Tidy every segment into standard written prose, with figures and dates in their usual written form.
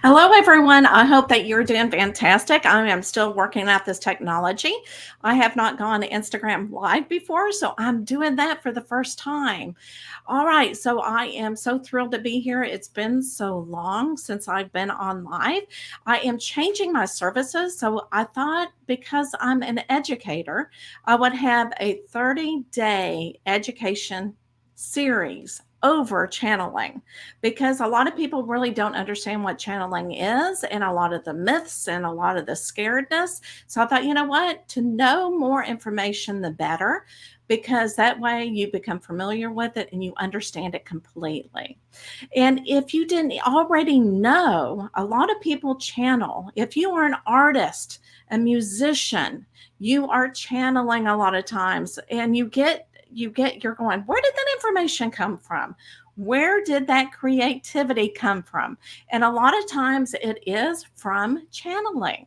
Hello, everyone. I hope that you're doing fantastic. I am still working out this technology. I have not gone to Instagram Live before, so I'm doing that for the first time. All right, so I am so thrilled to be here. It's been so long since I've been on live. I am changing my services, so I thought because I'm an educator, I would have a 30-day education series over channeling because a lot of people really don't understand what channeling is and a lot of the myths and a lot of the scaredness. So I thought, you know what? To know more information, the better, because that way you become familiar with it and you understand it completely. And if you didn't already know, a lot of people channel. If you are an artist, a musician, you are channeling a lot of times and you're going, where did that information come from? Where did that creativity come from? And a lot of times it is from channeling.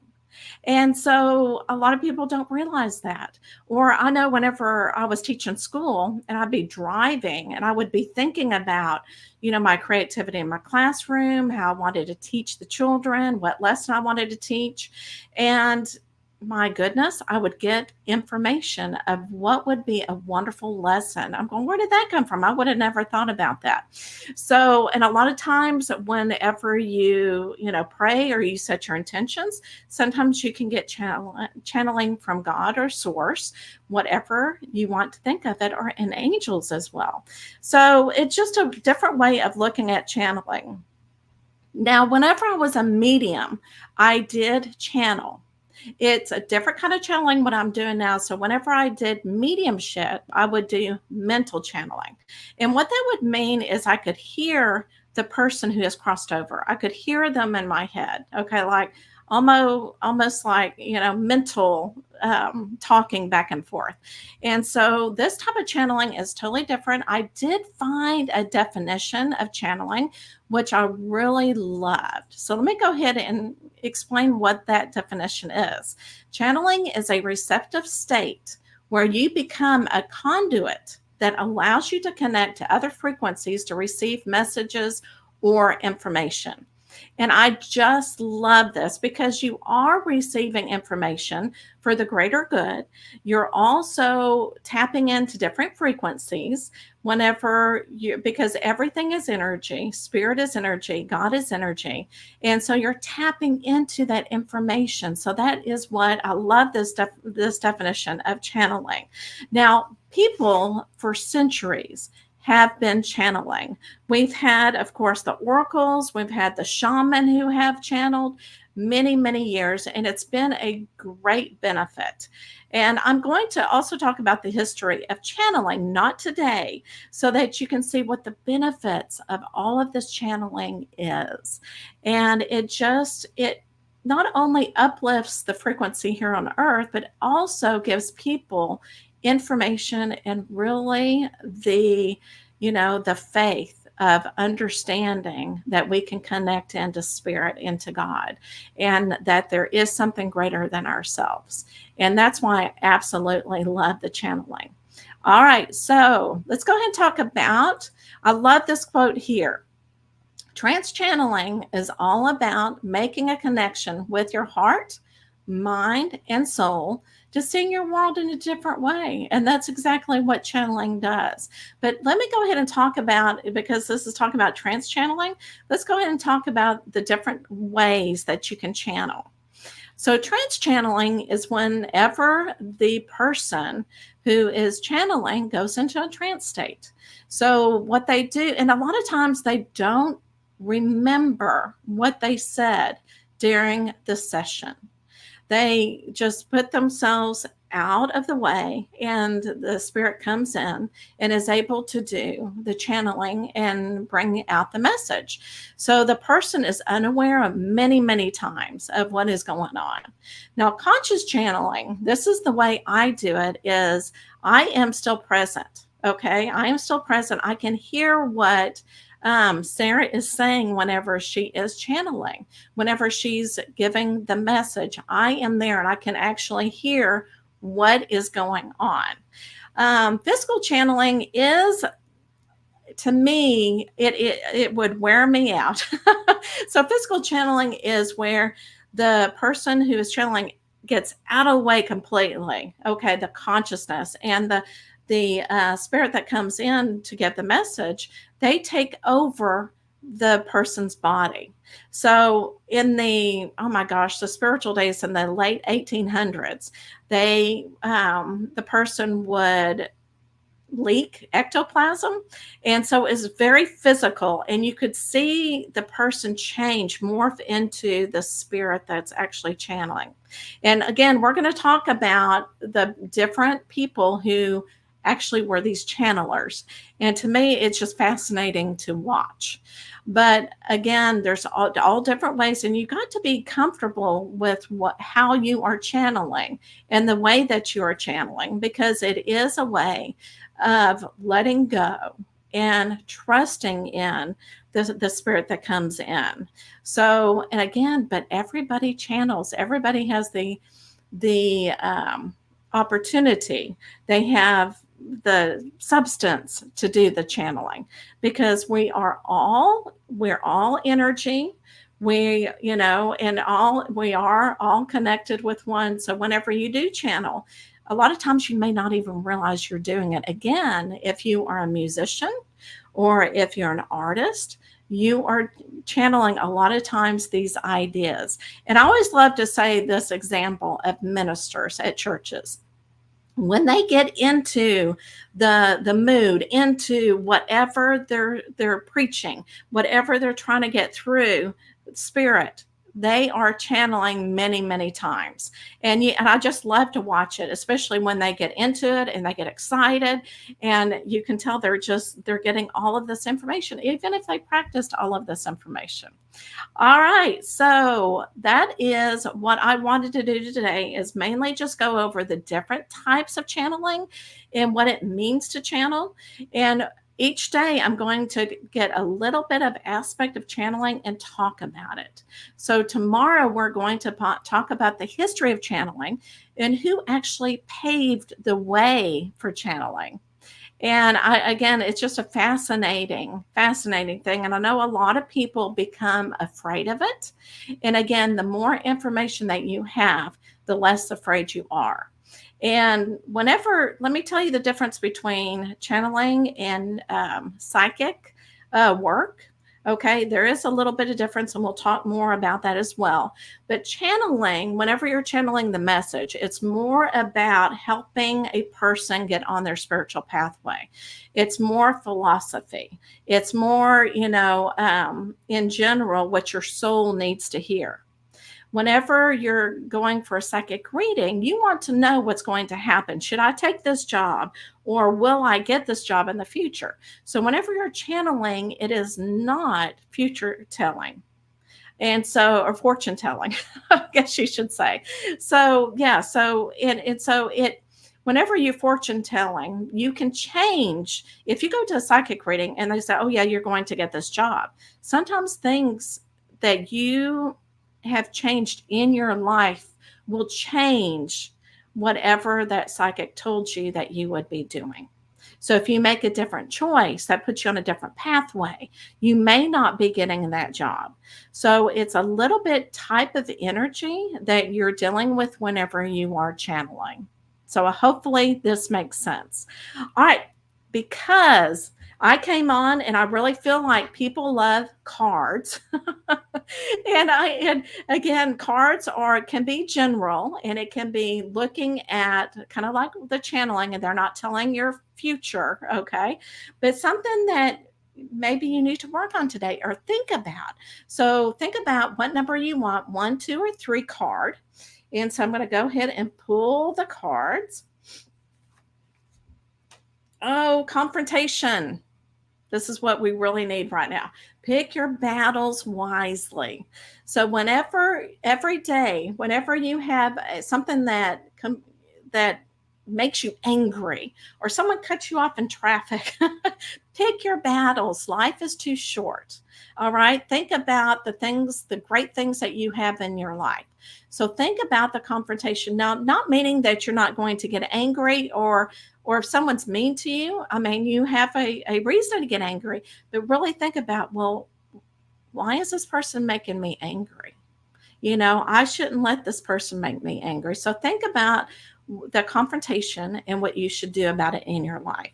And so a lot of people don't realize that. Or I know whenever I was teaching school and I'd be driving and I would be thinking about, my creativity in my classroom, how I wanted to teach the children, what lesson I wanted to teach. And my goodness, I would get information of what would be a wonderful lesson. I'm going, where did that come from? I would have never thought about that. So, and a lot of times whenever pray or you set your intentions, sometimes you can get channeling from God or source, whatever you want to think of it, or in angels as well. So it's just a different way of looking at channeling. Now, whenever I was a medium, I did channel. It's a different kind of channeling what I'm doing now. So whenever I did mediumship, I would do mental channeling. And what that would mean is I could hear the person who has crossed over. I could hear them in my head. Okay, like almost like mental talking back and forth. And so this type of channeling is totally different. I did find a definition of channeling which I really loved. So let me go ahead and explain what that definition is. Channeling is a receptive state where you become a conduit that allows you to connect to other frequencies to receive messages or information. And I just love this because you are receiving information for the greater good. You're also tapping into different frequencies because everything is energy, spirit is energy, God is energy. And so you're tapping into that information. So that is what I love this definition of channeling. Now, people for centuries have been channeling. We've had, of course, the oracles, we've had the shaman who have channeled many, many years, and it's been a great benefit. And I'm going to also talk about the history of channeling, not today, so that you can see what the benefits of all of this channeling is. And it not only uplifts the frequency here on earth, but also gives people information and really the faith of understanding that we can connect into spirit, into God, and that there is something greater than ourselves. And that's why I absolutely love the channeling. All right, so let's go ahead and talk about. I love this quote here. Trance channeling is all about making a connection with your heart, mind, and soul to seeing your world in a different way. And that's exactly what channeling does. But let me go ahead and talk about, because this is talking about trance channeling, let's go ahead and talk about the different ways that you can channel. So, trance channeling is whenever the person who is channeling goes into a trance state. So, what they do, and a lot of times they don't remember what they said during the session. They just put themselves out of the way, and the spirit comes in and is able to do the channeling and bring out the message. So the person is unaware of many, many times of what is going on. Now, conscious channeling, this is the way I do it, is I am still present. Okay, I am still present. I can hear what Sarah is saying whenever she is channeling, whenever she's giving the message. I am there and I can actually hear what is going on. Physical channeling is to me, it would wear me out. So physical channeling is where the person who is channeling gets out of the way completely. Okay, the consciousness and the spirit that comes in to get the message, they take over the person's body. So in the, oh my gosh, the spiritual days in the late 1800s, the person would leak ectoplasm. And so it's very physical. And you could see the person change, morph into the spirit that's actually channeling. And again, we're going to talk about the different people who actually were these channelers. And to me, it's just fascinating to watch. But again, there's all different ways, and you got to be comfortable with how you are channeling and the way that you are channeling, because it is a way of letting go and trusting in the spirit that comes in. So, and again, but everybody channels, everybody has the opportunity. They have the substance to do the channeling, because we're all energy. We, and we are all connected with one. So whenever you do channel, a lot of times you may not even realize you're doing it. Again, if you are a musician or if you're an artist, you are channeling a lot of times these ideas. And I always love to say this example of ministers at churches. When they get into the mood, into whatever they're preaching, whatever they're trying to get through, spirit, they are channeling many times. And I just love to watch it, especially when they get into it and they get excited, and you can tell they're getting all of this information, even if they practiced all of this information. All right, so that is what I wanted to do today, is mainly just go over the different types of channeling and what it means to channel. And each day I'm going to get a little bit of aspect of channeling and talk about it. So tomorrow we're going to talk about the history of channeling and who actually paved the way for channeling. And again, it's just a fascinating thing. And I know a lot of people become afraid of it. And again, the more information that you have, the less afraid you are. And let me tell you the difference between channeling and psychic work. Okay, there is a little bit of difference, and we'll talk more about that as well. But channeling, whenever you're channeling the message, it's more about helping a person get on their spiritual pathway. It's more philosophy. It's more, in general, what your soul needs to hear. Whenever you're going for a psychic reading, you want to know what's going to happen. Should I take this job, or will I get this job in the future? So whenever you're channeling, it is not future telling. And so, or fortune telling, I guess you should say. So yeah, whenever you're fortune telling, you can change. If you go to a psychic reading and they say, oh yeah, you're going to get this job, sometimes things that you have changed in your life will change whatever that psychic told you that you would be doing. So if you make a different choice, that puts you on a different pathway. You may not be getting that job. So it's a little bit type of energy that you're dealing with whenever you are channeling. So hopefully this makes sense. All right, because I came on and I really feel like people love cards. And again, cards can be general, and it can be looking at kind of like the channeling, and they're not telling your future, okay? But something that maybe you need to work on today or think about. So think about what number you want, 1, 2, or 3 card. And so I'm going to go ahead and pull the cards. Oh, confrontation. This is what we really need right now. Pick your battles wisely. So every day, whenever you have something that makes you angry, or someone cuts you off in traffic, pick your battles. Life is too short. All right. Think about the great things that you have in your life. So think about the confrontation. Now, not meaning that you're not going to get angry, or if someone's mean to you, I mean, you have a reason to get angry, but really think about, well, why is this person making me angry? I shouldn't let this person make me angry. So think about the confrontation and what you should do about it in your life.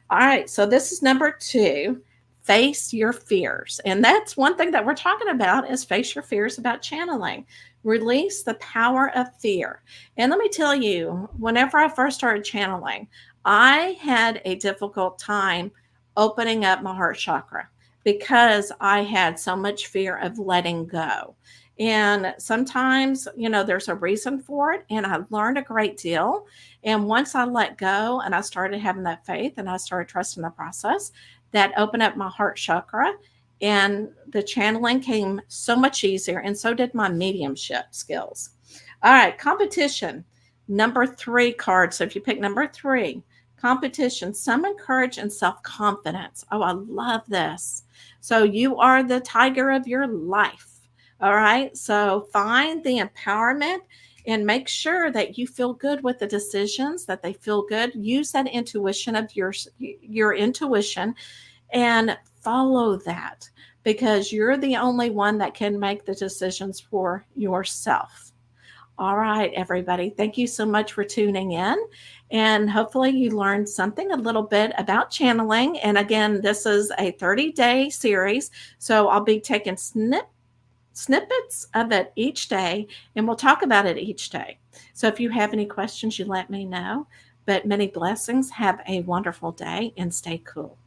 All right. So this is number two, face your fears. And that's one thing that we're talking about is face your fears about channeling. Release the power of fear. And let me tell you, whenever I first started channeling, I had a difficult time opening up my heart chakra because I had so much fear of letting go. And sometimes, there's a reason for it. And I learned a great deal. And once I let go and I started having that faith and I started trusting the process, that opened up my heart chakra. And the channeling came so much easier. And so did my mediumship skills. All right, competition. Number three card. So if you pick number three, competition, summon courage and self confidence. Oh, I love this. So you are the tiger of your life. All right. So find the empowerment and make sure that you feel good with the decisions, that they feel good. Use that intuition of your intuition and follow that, because you're the only one that can make the decisions for yourself. All right, everybody. Thank you so much for tuning in. And hopefully, you learned something a little bit about channeling. And again, this is a 30-day series. So I'll be taking snippets of it each day, and we'll talk about it each day. So if you have any questions, you let me know. But many blessings. Have a wonderful day and stay cool.